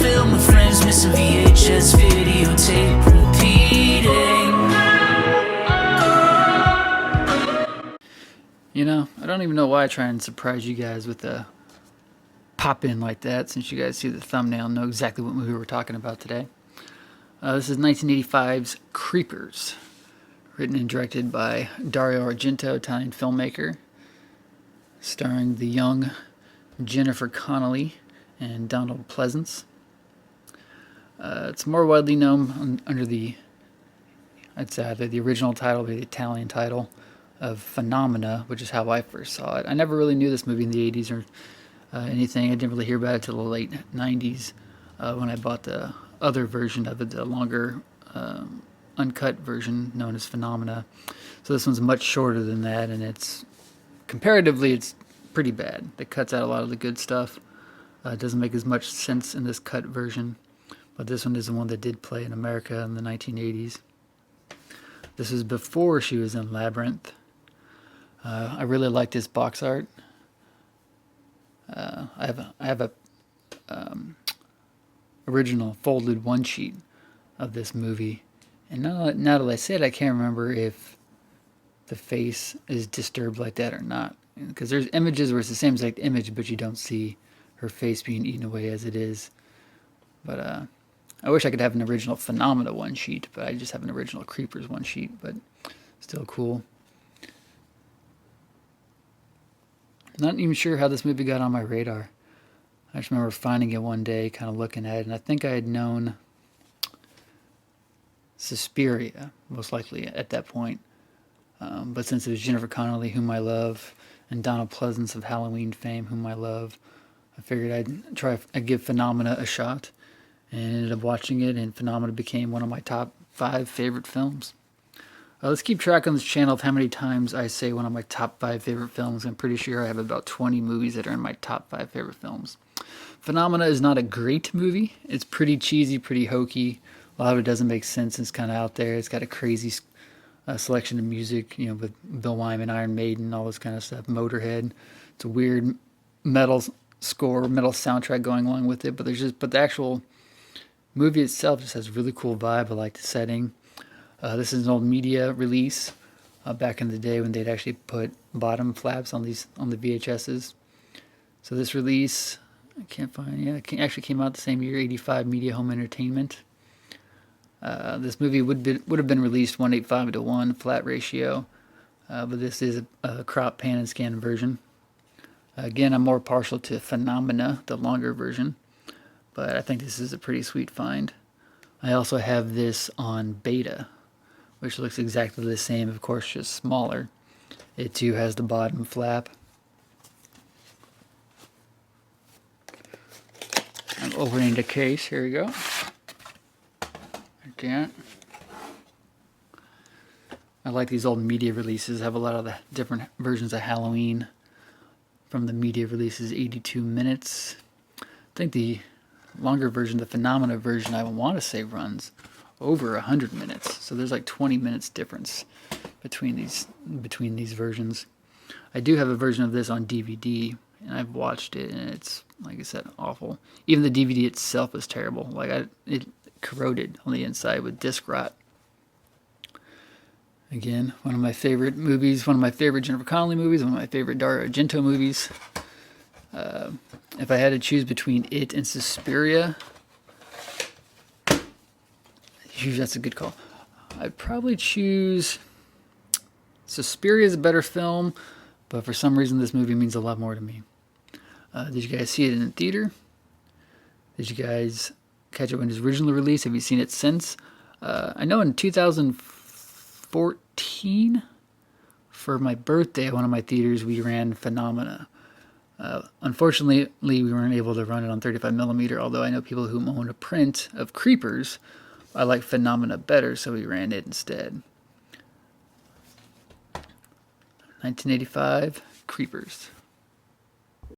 film with friends, missing VHS videotape repeating. You know, I don't even know why I try and surprise you guys with a pop in like that, since you guys see the thumbnail and know exactly what movie we're talking about today. This is 1985's Creepers, written and directed by Dario Argento, Italian filmmaker, starring the young Jennifer Connelly and Donald Pleasance. It's more widely known under the, I'd say either the original title or the Italian title of Phenomena, which is how I first saw it. I never really knew this movie in the 80s or anything. I didn't really hear about it until the late 90s when I bought the other version of it, the longer uncut version known as Phenomena. So this one's much shorter than that, and it's comparatively it's pretty bad. It cuts out a lot of the good stuff. It doesn't make as much sense in this cut version, but this one is the one that did play in America in the 1980s. This is before she was in Labyrinth. I really like this box art. I have a original folded one sheet of this movie, and now that I say it, I can't remember if the face is disturbed like that or not, because there's images where it's the same exact image, but you don't see her face being eaten away as it is. But I wish I could have an original Phenomena one sheet, but I just have an original Creepers one sheet, but still cool. Not even sure how this movie got on my radar. I just remember finding it one day, kind of looking at it, and I think I had known Suspiria, most likely at that point. But since it was Jennifer Connelly, whom I love, and Donald Pleasance of Halloween fame, whom I love, I figured I'd give Phenomena a shot, and ended up watching it, and Phenomena became one of my top 5 favorite films. Let's keep track on this channel of how many times I say one of my top 5 favorite films. I'm pretty sure I have about 20 movies that are in my top 5 favorite films. Phenomena is not a great movie. It's pretty cheesy, pretty hokey. A lot of it doesn't make sense. It's kind of out there. It's got a crazy selection of music, you know, with Bill Wyman, Iron Maiden, all this kind of stuff, Motorhead. It's a weird metal score, metal soundtrack going along with it. But the actual movie itself just has a really cool vibe. I like the setting. This is an old media release back in the day when they'd actually put bottom flaps on the VHSs. So this release, I can't find. Yeah, it actually came out the same year, 85, Media Home Entertainment. This movie would have been released 1:8:5 flat ratio, but this is a crop, pan, and scan version. Again, I'm more partial to Phenomena, the longer version, but I think this is a pretty sweet find. I also have this on beta, which looks exactly the same, of course, just smaller. It too has the bottom flap. I'm opening the case. Here we go. Like I like these old media releases. I have a lot of the different versions of Halloween from the media releases, 82 minutes. I think the longer version, the Phenomena version, I want to say runs over 100 minutes. So there's like 20 minutes difference between these versions. I do have a version of this on DVD, and I've watched it, and it's, like I said, awful. Even the DVD itself is terrible. Like it corroded on the inside with disc rot. Again, one of my favorite movies, one of my favorite Jennifer Connelly movies, one of my favorite Dario Argento movies. If I had to choose between it and Suspiria, that's a good call. I'd probably choose Suspiria is a better film, but for some reason this movie means a lot more to me. Did you guys see it in the theater? Did you guys catch it when it was originally released? Have you seen it since? I know in 2014, for my birthday at one of my theaters, we ran Phenomena. Unfortunately, we weren't able to run it on 35mm, although I know people who own a print of Creepers. I like Phenomena better, so we ran it instead. 1985, Creepers.